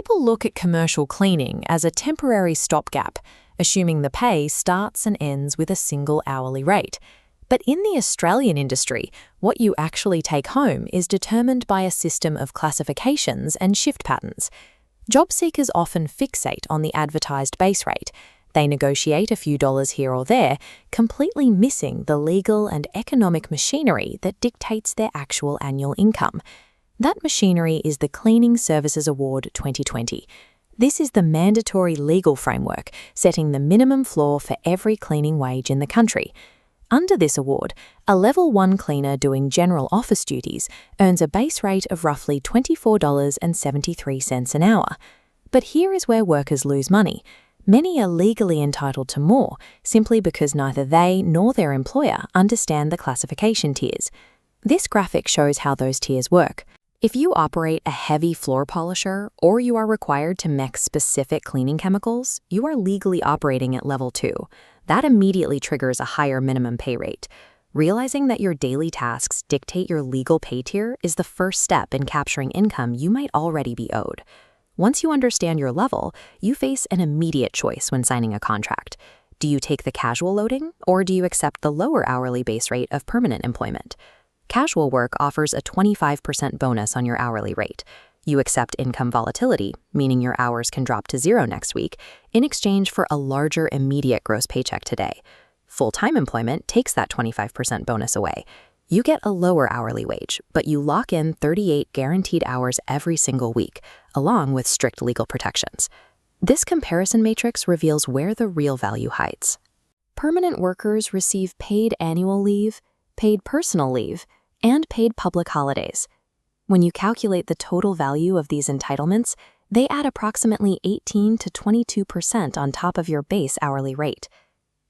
People look at commercial cleaning as a temporary stopgap, assuming the pay starts and ends with a single hourly rate. But in the Australian industry, what you actually take home is determined by a system of classifications and shift patterns. Job seekers often fixate on the advertised base rate. They negotiate a few dollars here or there, completely missing the legal and economic machinery that dictates their actual annual income. That machinery is the Cleaning Services Award 2020. This is the mandatory legal framework setting the minimum floor for every cleaning wage in the country. Under this award, a Level 1 cleaner doing general office duties earns a base rate of roughly $24.73 an hour. But here is where workers lose money. Many are legally entitled to more, simply because neither they nor their employer understand the classification tiers. This graphic shows how those tiers work. If you operate a heavy floor polisher or you are required to mix specific cleaning chemicals, you are legally operating at Level 2. That immediately triggers a higher minimum pay rate. Realizing that your daily tasks dictate your legal pay tier is the first step in capturing income you might already be owed. Once you understand your level, you face an immediate choice when signing a contract. Do you take the casual loading, or do you accept the lower hourly base rate of permanent employment? Casual work offers a 25% bonus on your hourly rate. You accept income volatility, meaning your hours can drop to zero next week, in exchange for a larger immediate gross paycheck today. Full-time employment takes that 25% bonus away. You get a lower hourly wage, but you lock in 38 guaranteed hours every single week, along with strict legal protections. This comparison matrix reveals where the real value hides. Permanent workers receive paid annual leave, paid personal leave, and paid public holidays. When you calculate the total value of these entitlements, they add approximately 18 to 22% on top of your base hourly rate.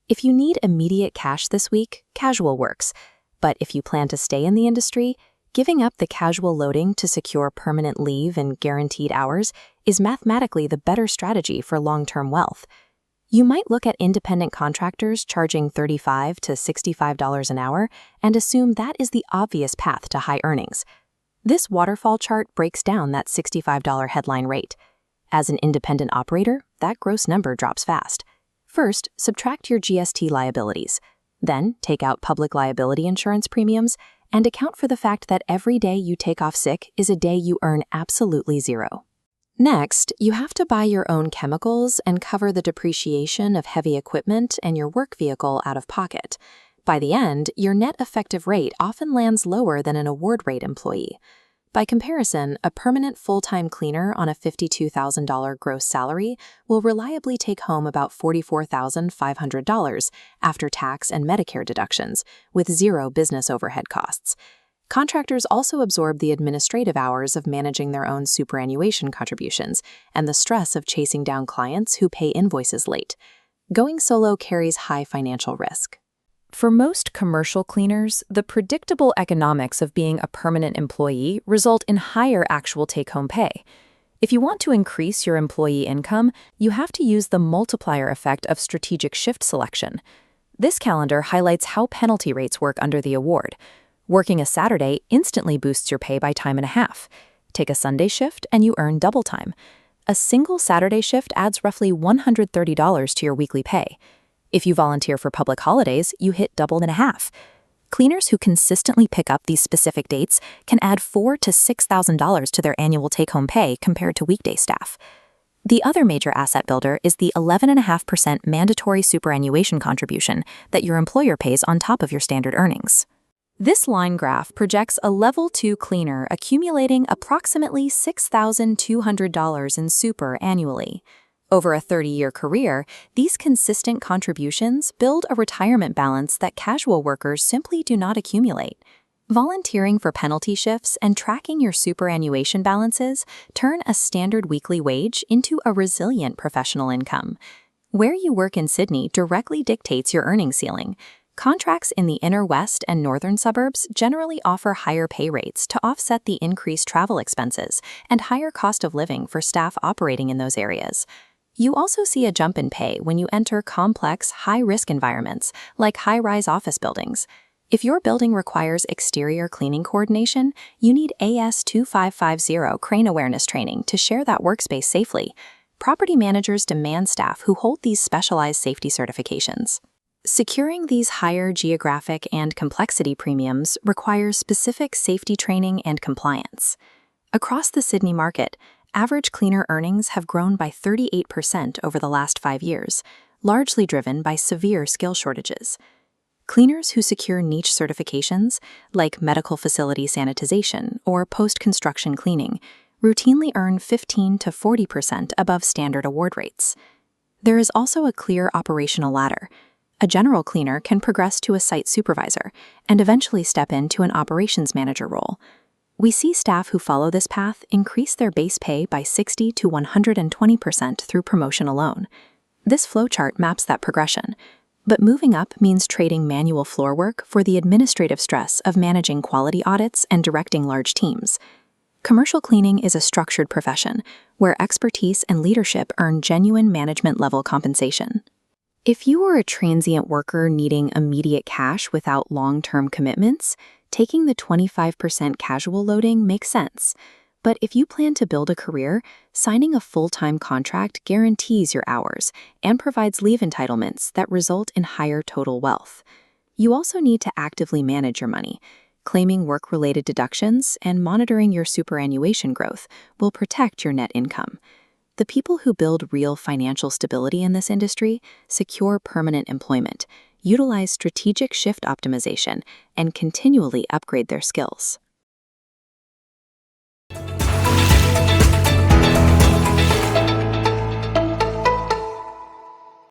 If you need immediate cash this week, casual works. But if you plan to stay in the industry, giving up the casual loading to secure permanent leave and guaranteed hours is mathematically the better strategy for long-term wealth. You might look at independent contractors charging $35 to $65 an hour and assume that is the obvious path to high earnings. This waterfall chart breaks down that $65 headline rate. As an independent operator, that gross number drops fast. First, subtract your GST liabilities. Then, take out public liability insurance premiums and account for the fact that every day you take off sick is a day you earn absolutely zero. Next, you have to buy your own chemicals and cover the depreciation of heavy equipment and your work vehicle out of pocket. By the end, your net effective rate often lands lower than an award rate employee. By comparison, a permanent full-time cleaner on a $52,000 gross salary will reliably take home about $44,500 after tax and Medicare deductions, with zero business overhead costs. Contractors also absorb the administrative hours of managing their own superannuation contributions and the stress of chasing down clients who pay invoices late. Going solo carries high financial risk. For most commercial cleaners, the predictable economics of being a permanent employee result in higher actual take-home pay. If you want to increase your employee income, you have to use the multiplier effect of strategic shift selection. This calendar highlights how penalty rates work under the award. Working a Saturday instantly boosts your pay by time and a half. Take a Sunday shift and you earn double time. A single Saturday shift adds roughly $130 to your weekly pay. If you volunteer for public holidays, you hit double and a half. Cleaners who consistently pick up these specific dates can add $4,000 to $6,000 to their annual take-home pay compared to weekday staff. The other major asset builder is the 11.5% mandatory superannuation contribution that your employer pays on top of your standard earnings. This line graph projects a Level 2 cleaner accumulating approximately $6,200 in super annually. Over a 30-year career, these consistent contributions build a retirement balance that casual workers simply do not accumulate. Volunteering for penalty shifts and tracking your superannuation balances turn a standard weekly wage into a resilient professional income. Where you work in Sydney directly dictates your earning ceiling. Contracts in the inner west and northern suburbs generally offer higher pay rates to offset the increased travel expenses and higher cost of living for staff operating in those areas. You also see a jump in pay when you enter complex, high-risk environments like high-rise office buildings. If your building requires exterior cleaning coordination, you need AS2550 crane awareness training to share that workspace safely. Property managers demand staff who hold these specialized safety certifications. Securing these higher geographic and complexity premiums requires specific safety training and compliance. Across the Sydney market, average cleaner earnings have grown by 38% over the last 5 years, largely driven by severe skill shortages. Cleaners who secure niche certifications, like medical facility sanitization or post-construction cleaning, routinely earn 15 to 40% above standard award rates. There is also a clear operational ladder. A general cleaner can progress to a site supervisor and eventually step into an operations manager role. We see staff who follow this path increase their base pay by 60 to 120% through promotion alone. This flowchart maps that progression. But moving up means trading manual floor work for the administrative stress of managing quality audits and directing large teams. Commercial cleaning is a structured profession, where expertise and leadership earn genuine management-level compensation. If you are a transient worker needing immediate cash without long-term commitments, taking the 25% casual loading makes sense. But if you plan to build a career, signing a full-time contract guarantees your hours and provides leave entitlements that result in higher total wealth. You also need to actively manage your money. Claiming work-related deductions and monitoring your superannuation growth will protect your net income. The people who build real financial stability in this industry secure permanent employment, utilize strategic shift optimization, and continually upgrade their skills.